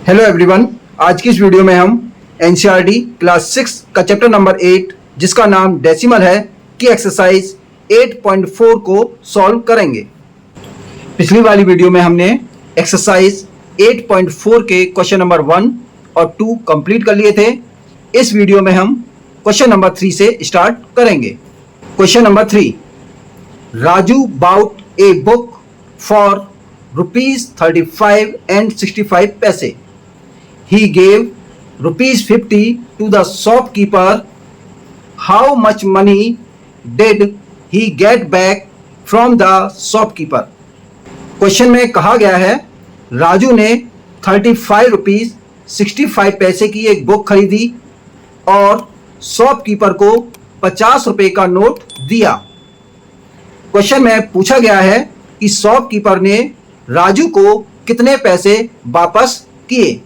Hello everyone, आज की इस वीडियो में हम एनसीईआरटी क्लास 6 का चैप्टर नंबर 8 जिसका नाम डेसिमल है की एक्सरसाइज 8.4 को सॉल्व करेंगे। पिछली वाली वीडियो में हमने एक्सरसाइज 8.4 के क्वेश्चन नंबर 1 और 2 कंप्लीट कर लिए थे। इस वीडियो में हम क्वेश्चन नंबर 3 से स्टार्ट करेंगे। Question number 3, Raju bought a book for ₹35 and 65 पैसे. He gave ₹50 to the shopkeeper. How much money did he get back from the shopkeeper? Question में कहा गया है राजू ने ₹35 65 पैसे की एक बुक खरीदी और शॉपकीपर को ₹50 का नोट दिया। क्वेश्चन में पूछा गया है कि शॉपकीपर ने राजू को कितने पैसे वापस किए।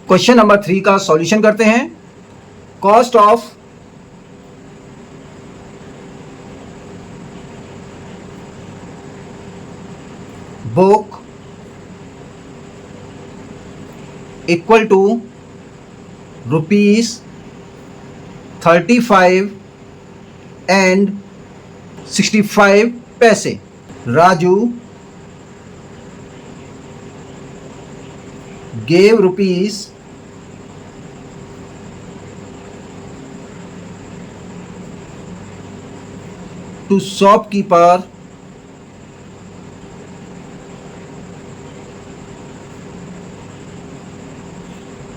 क्वेश्चन नंबर 3 का सॉल्यूशन करते हैं। Cost of book equal to ₹35 and 65 पैसे। Raju gave rupees to shopkeeper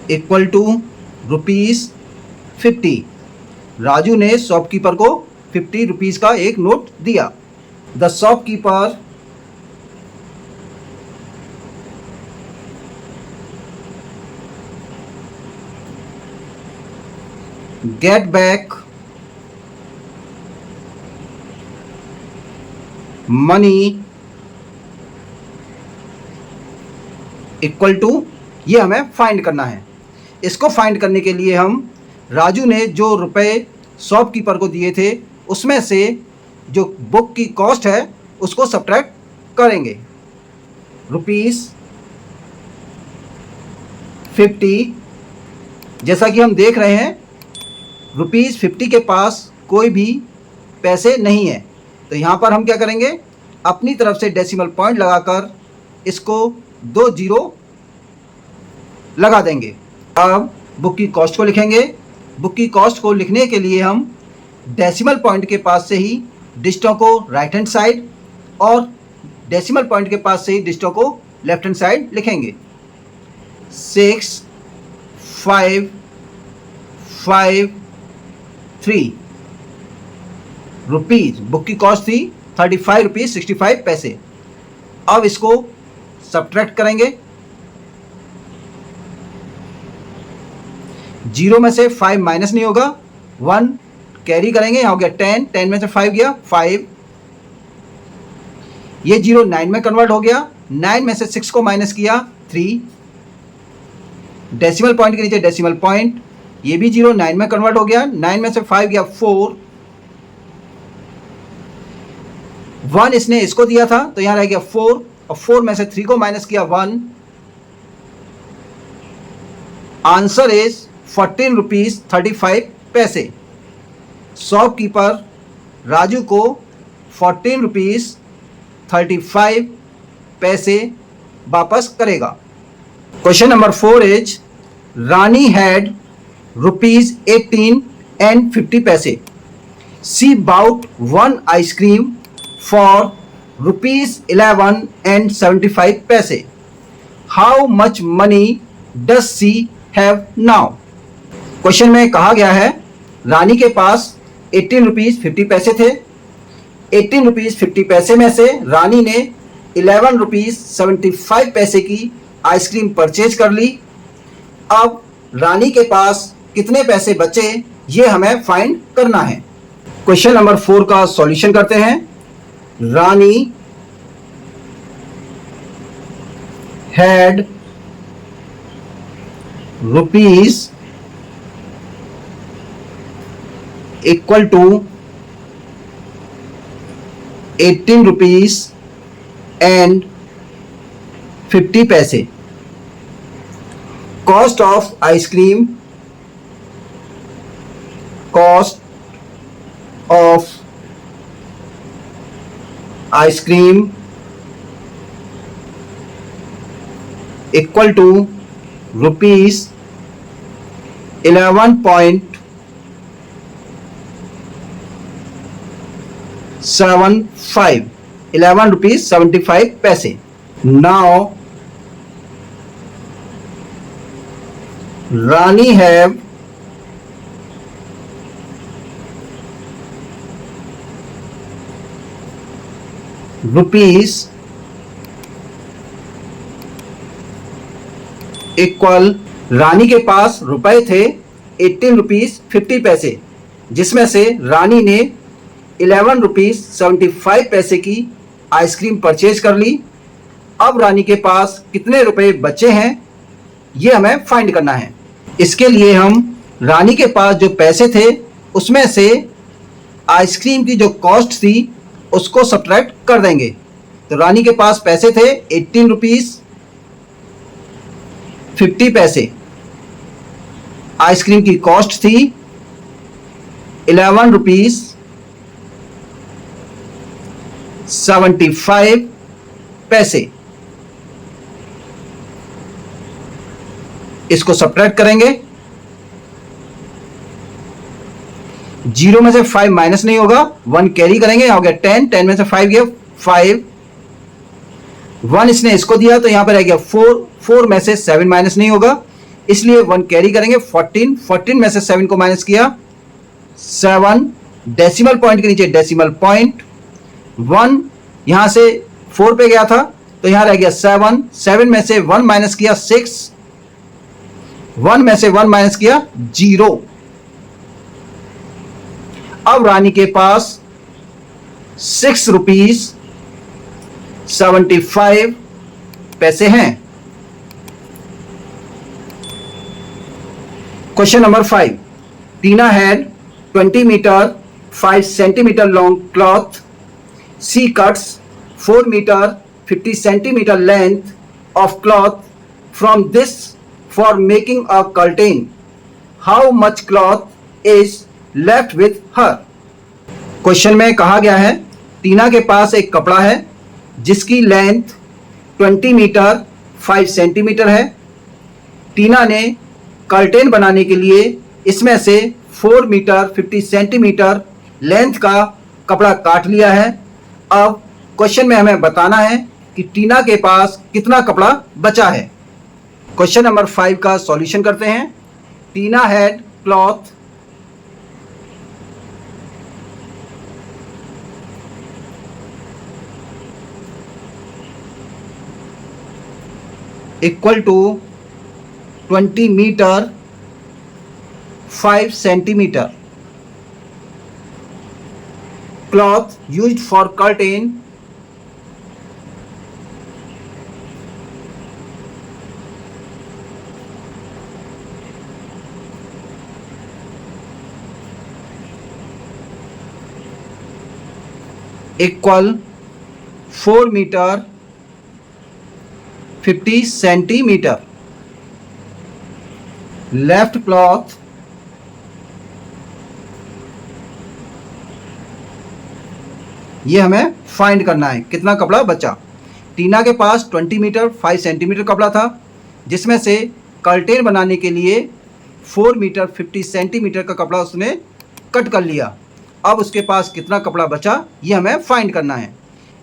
equal to ₹50। Raju ने शॉपकीपर को ₹50 का एक नोट दिया। The shopkeeper get back money equal to, ये हमें फाइंड करना है। इसको फाइंड करने के लिए हम राजू ने जो रुपए शॉपकीपर को दिए थे उसमें से जो बुक की कॉस्ट है उसको सब्ट्रैक्ट करेंगे। ₹50, जैसा कि हम देख रहे हैं ₹50 के पास कोई भी पैसे नहीं है, तो यहाँ पर हम क्या करेंगे, अपनी तरफ से डेसिमल पॉइंट लगाकर इसको 2 जीरो लगा देंगे। अब बुक की कॉस्ट को लिखेंगे। बुक की कॉस्ट को लिखने के लिए हम डेसिमल पॉइंट के पास से ही डिजिटों को राइट हैंड साइड और डेसिमल पॉइंट के पास से ही डिजिटों को लेफ्ट हैंड साइड लिखेंगे। 6 5 5 3 रुपीज़। बुक की कॉस्ट थी ₹35 65 पैसे। अब इसको सब्ट्रैक्ट करेंगे। 0 में से 5 माइनस नहीं होगा, 1 कैरी करेंगे, यहाँ हो गया 10, 10 में से 5 गया 5, ये 0 9 में कन्वर्ट हो गया, 9 में से 6 को माइनस किया 3, डेसिमल पॉइंट के नीचे डेसिमल पॉइंट, ये भी 0 9 में कन्वर्ट हो गया, 9 में से 5 गया 4, 1 इसने इसको दिया था तो यहाँ रह गया 4 और 4 में से 3 को माइनस किया 1। आंसर इज ₹14 35 पैसे। शॉपकीपर राजू को ₹14 35 पैसे वापस करेगा। Question number 4 is Rani had ₹18 and 50 पैसे. She bought one ice cream for ₹11 and 75 पैसे. How much money does she have now? Question में कहा गया है रानी के पास ₹18 50 पैसे थे। ₹18 50 पैसे में से रानी ने ₹11 75 पैसे की आइसक्रीम परचेज कर ली। अब रानी के पास कितने पैसे बचे ये हमें फाइंड करना है। क्वेश्चन नंबर 4 का सॉल्यूशन करते हैं। Rani had rupees equal to ₹18 and 50 पैसे। Cost of ice cream, cost of ice cream equal to rupees 11 rupees 75 पैसे. Now Rani have rupees equal, Rani के पास रुपए थे 18 रुपीज 50 पैसे, जिसमें से रानी ने 11 रुपीज 75 पैसे की आइसक्रीम परचेज कर ली. अब रानी के पास कितने रुपए बचे हैं ये हमें फाइंड करना है. इसके लिए हम रानी के पास जो पैसे थे उसमें से आइसक्रीम की जो कॉस्ट थी उसको सब्ट्रैक्ट कर देंगे. तो रानी के पास पैसे थे 18 रुपीज 50 पैसे, आइसक्रीम की कॉस्ट थी 11 रुपीज 75 पैसे. इसको सब्ट्रैक्ट करेंगे. 0 में से 5 माइनस नहीं होगा, 1 कैरी करेंगे. यहां हो गया 10, 10 में से 5 गया 5, 1 इसने इसको दिया तो यहां पर आ गया 4, 4 में से 7 माइनस नहीं होगा, इसलिए 1 कैरी करेंगे. 14, 14 में से 7 को माइनस किया 7, डेसिमल पॉइंट के नीचे डेसिमल पॉइंट. 1 यहां से 4 पे गया था तो यहां रह गया 7, 7 में से 1 माइनस किया 6, 1 में से 1 माइनस किया 0. अब रानी के पास 6 रुपीज 75 पैसे हैं. Question number 5. Tina had 20 metre 5 centimetre long cloth. She cuts 4 metre 50 centimetre length of cloth from this for making a curtain. How much cloth is left with her? Question में कहा गया है टीना के पास एक कपड़ा है जिसकी लेंथ 20 मीटर 5 सेंटीमीटर है. टीना ने कर्टेन बनाने के लिए इसमें से 4 मीटर 50 सेंटीमीटर लेंथ का कपड़ा काट लिया है. अब क्वेश्चन में हमें बताना है कि टीना के पास कितना कपड़ा बचा है. क्वेश्चन नंबर 5 का सॉल्यूशन करते हैं. Tina had cloth equal to 20 metre 5 centimetre. Cloth used for curtain equal 4 metre 50 centimetre. Left cloth ये हमें फाइंड करना है कितना कपड़ा बचा. टीना के पास 20 मीटर 5 सेंटीमीटर कपड़ा था जिसमें से कर्टेन बनाने के लिए 4 मीटर 50 सेंटीमीटर का कपड़ा उसने कट कर लिया. अब उसके पास कितना कपड़ा बचा ये हमें फाइंड करना है.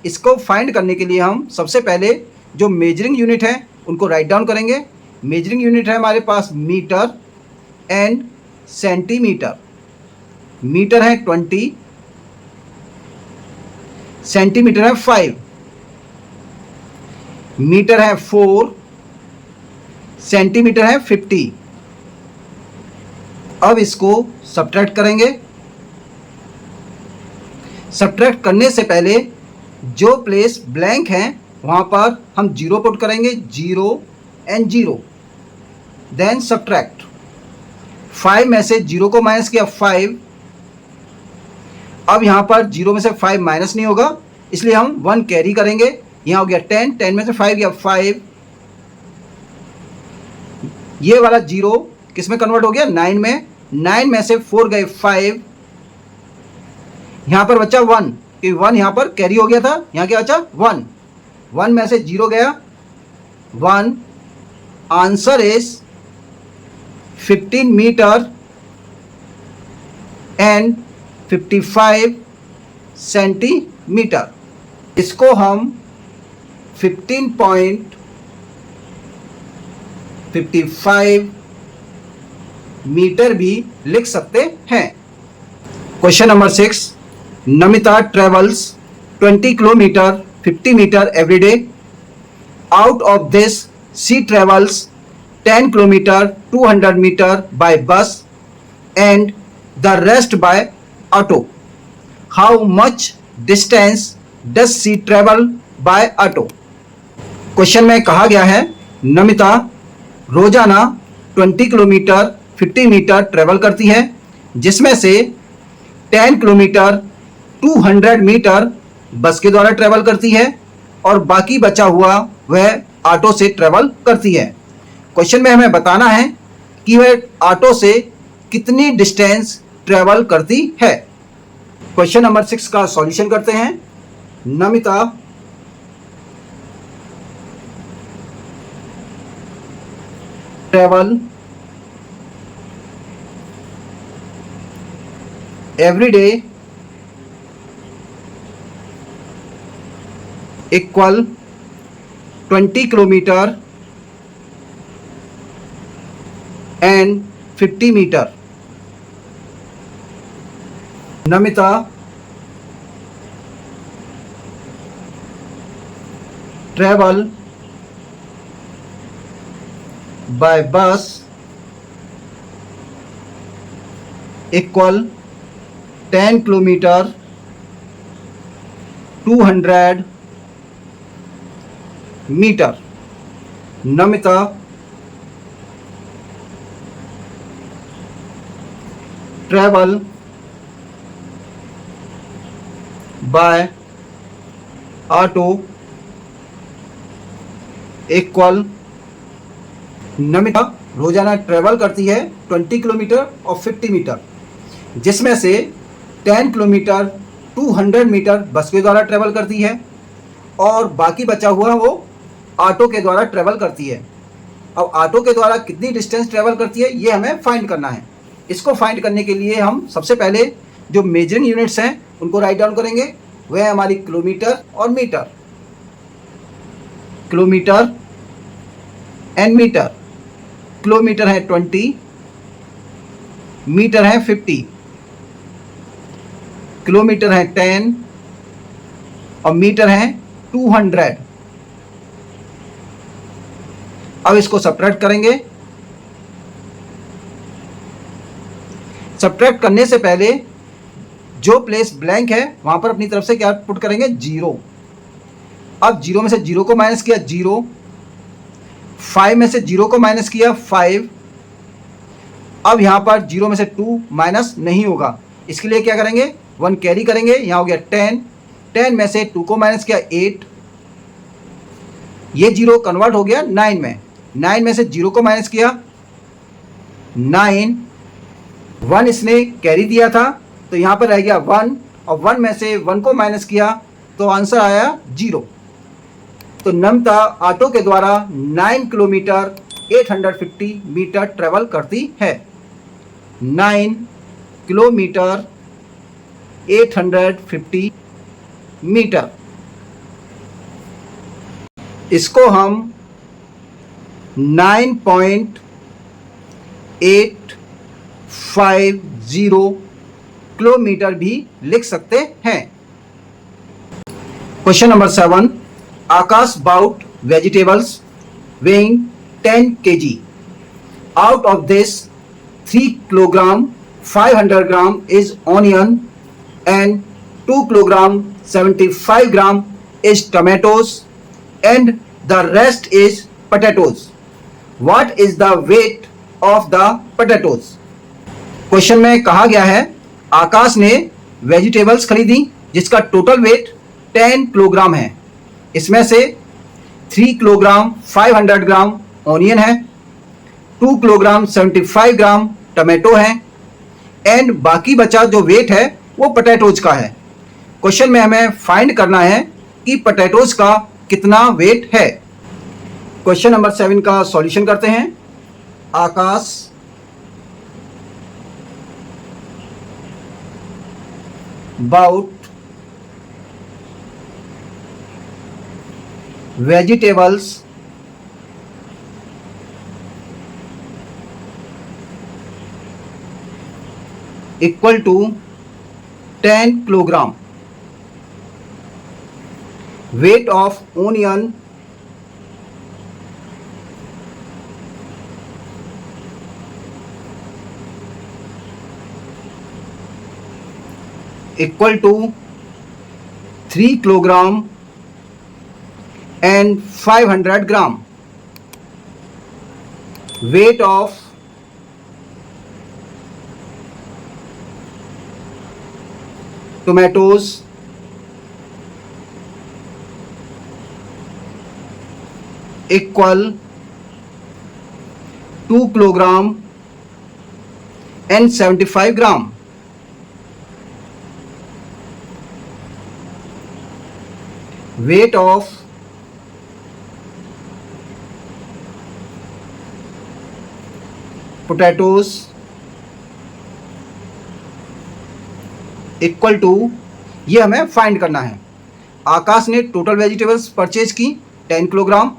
इसको फाइंड करने के लिए हम सबसे पहले जो मेजरिंग यूनिट है उनको राइट डाउन करेंगे. मेजरिंग यूनिट है हमारे पास मीटर एंड सेंटीमीटर. मीटर है 20, सेंटीमीटर है 5, मीटर है 4, सेंटीमीटर है 50. अब इसको सब्ट्रैक्ट करेंगे. सब्ट्रैक्ट करने से पहले जो प्लेस ब्लैंक हैं वहाँ पर हम 0 पुट करेंगे. 0 एंड 0, देन सब्ट्रैक्ट. 5 में से 0 को माइनस किया 5. अब यहाँ पर 0 में से 5 माइनस नहीं होगा इसलिए हम 1 कैरी करेंगे. यहाँ हो गया 10, 10 में से 5 गया 5, ये वाला 0 किस में कन्वर्ट हो गया, 9 में। 9 में से 4 गए 5, यहां पर बचा 1, कि 1 यहां पर कैरी हो गया था, यहां क्या बचा 1। 1 में से 0 गया 1। Answer is 15 metre and 55 centimetre. इसको हम 15.55 मीटर भी लिख सकते हैं। Question number 6, Namita travels 20 kilometre 50 metre every day. Out of this she travels 10 kilometre 200 metre by bus and the rest by auto. How much distance does she travel by auto. Question में कहा गया है नमिता रोजाना 20 kilometre 50 metre travel करती है, जिसमें से 10 kilometre 200 metre बस के द्वारा ट्रेवल करती है और बाकी बचा हुआ वह ऑटो से ट्रेवल करती है। क्वेश्चन में हमें बताना है कि वह ऑटो से कितनी डिस्टेंस ट्रेवल करती है। क्वेश्चन नंबर 6 का सॉल्यूशन करते हैं। Namita travel every day equal 20 kilometre and 50 metre. Namita travel by bus equal 10 kilometre 200 metre. Namita travel by auto equal, Namita रोजाना ट्रेवल करती है 20 किलोमीटर और 50 मीटर, जिसमें से 10 किलोमीटर 200 मीटर बस के द्वारा ट्रेवल करती है और बाकी बचा हुआ वो ऑटो के द्वारा ट्रेवल करती है। अब ऑटो के द्वारा कितनी डिस्टेंस ट्रेवल करती है ये हमें फाइंड करना है। इसको फाइंड करने के लिए हम सबसे पहले जो मेजरिंग यूनिट्स हैं उनको राइट डाउन करेंगे। वह है हमारी किलोमीटर और metre. Kilometre and metre. Kilometre है 20, मीटर है 50, किलोमीटर है 10 और मीटर है 200। अब इसको सब्ट्रैक्ट करेंगे। सब्ट्रैक्ट करने से पहले जो प्लेस ब्लैंक है वहां पर अपनी तरफ से क्या पुट करेंगे, 0। अब 0 में से 0 को माइनस किया 0, 5 में से 0 को माइनस किया 5। अब यहां पर 0 में से 2 माइनस नहीं होगा, इसके लिए क्या करेंगे, 1 कैरी करेंगे। यहां हो गया 10, 10 में से 2 को माइनस किया 8, ये 0 कन्वर्ट हो गया 9 में। 9 में से 0 को माइनस किया 9, 1 इसने कैरी दिया था तो यहां पर रह गया 1 और 1 में से 1 को माइनस किया तो आंसर आया 0। तो नमिता ऑटो के द्वारा 9 किलोमीटर 850 मीटर ट्रेवल करती है। 9 किलोमीटर 850 मीटर। इसको हम 9.850 किलोमीटर भी लिख सकते हैं। Question number 7, Akash bought vegetables weighing 10 kg. Out of this 3 kilogram 500 gram is onion and 2 kilogram 75 gram is tomatoes and the rest is potatoes. What is the weight of the potatoes? Question में कहा गया है आकाश ने vegetables खरीदी जिसका total weight 10 kilogram है। इसमें से 3 किलोग्राम 500 ग्राम ऑनियन है, 2 किलोग्राम 75 ग्राम टमाटो हैं एंड बाकी बचा जो वेट है वो पोटैटोज का है। क्वेश्चन में हमें फाइंड करना है कि पोटैटोज का कितना वेट है। क्वेश्चन नंबर 7 का सॉल्यूशन करते हैं। आकाश bought vegetables equal to 10 kilogram. Weight of onion equal to 3 kilogram and 500 gram. Weight of tomatoes equal 2 kilogram and 75 gram. Weight of potatoes equal to, ये हमें फाइंड करना है। आकाश ने टोटल वेजिटेबल्स परचेज की 10 kilogram,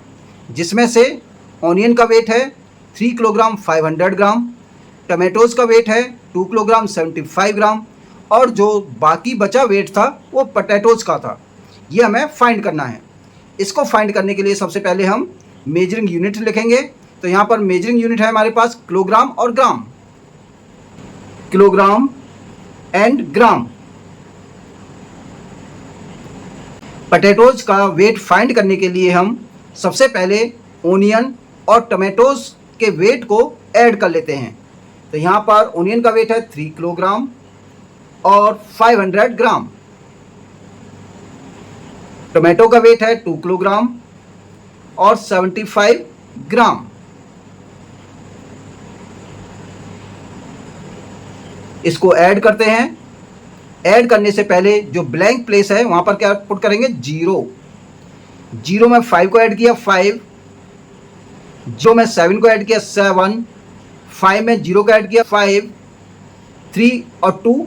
जिसमें से ऑनियन का wait है 3 किलोग्राम 500 ग्राम, टमाटोज़ का वेट है 2 किलोग्राम 75 ग्राम और जो बाकी बचा वेट था वो पोटैटोज़ का था। ये हमें फाइंड करना है। इसको फाइंड करने के लिए सबसे पहले हम मेजरिंग यूनिट लिखेंगे। तो यहाँ पर मेजरिंग यूनिट है हमारे पास किलोग्राम और ग्राम, किलोग्राम एंड ग्राम। पोटैटोज का वेट फाइंड करने के लिए हम सबसे पहले ओनियन और टमाटोज के वेट को ऐड कर लेते हैं। तो यहाँ पर ओनियन का वेट है 3 किलोग्राम और 500 ग्राम, टमाटो का वेट है 2 किलोग्राम और 75 ग्राम। इसको ऐड करते हैं। ऐड करने से पहले जो ब्लैंक प्लेस है वहाँ पर क्या पुट करेंगे, 0। 0 में 5 को ऐड किया 5, 0 में 7 को ऐड किया 7, 5 में 0 को ऐड किया 5, 3 और 2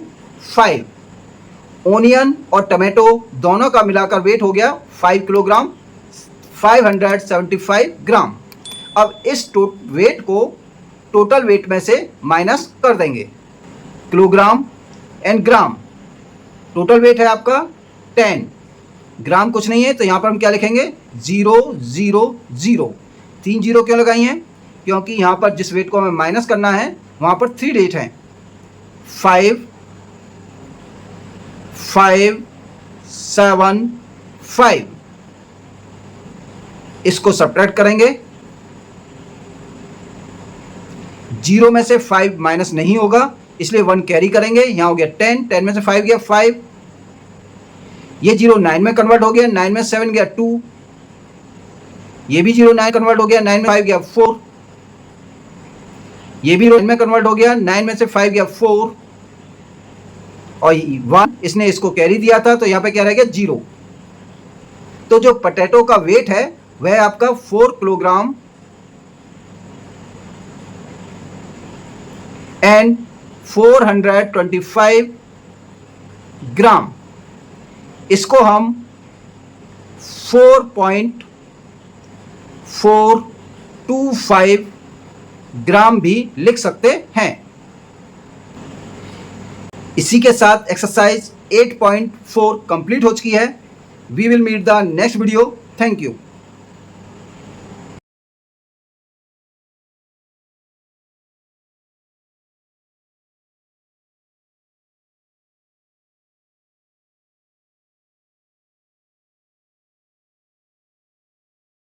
5। ओनियन और टमाटो दोनों का मिलाकर वेट हो गया 5 किलोग्राम 575 ग्राम। अब इस वेट को टोटल वेट में से माइनस कर देंगे। Kilogram and gram, total weight है आपका 10, ग्राम कुछ नहीं है तो यहाँ पर हम क्या लिखेंगे 0 0 0। 3 0 क्यों लगाई हैं, क्योंकि यहाँ पर जिस वेट को हमें माइनस करना है वहाँ पर 3 डेट हैं, 5 5 7 5। इसको सब्ट्रैक्ट करेंगे। 0 में से 5 माइनस नहीं होगा इसलिए 1 कैरी करेंगे। यहाँ हो गया 10, 10 में से 5 गया 5, ये 0 9 में कन्वर्ट हो गया, 9 में 7 गया 2, ये भी 0 9 कन्वर्ट हो गया, 9 में 5 गया 4, ये भी 9 में कन्वर्ट हो गया, 9 में से 5 गया 4 और 1, इसने इसको कैरी दिया था तो यहाँ पे क्या रह गया 0। तो जो पोटैटो का वेट है वह आपका 4 किलोग्राम एंड 425 ग्राम। इसको हम 4.425 ग्राम भी लिख सकते हैं। इसी के साथ एक्सरसाइज 8.4 कंप्लीट हो चुकी है। We will meet the next video. Thank you.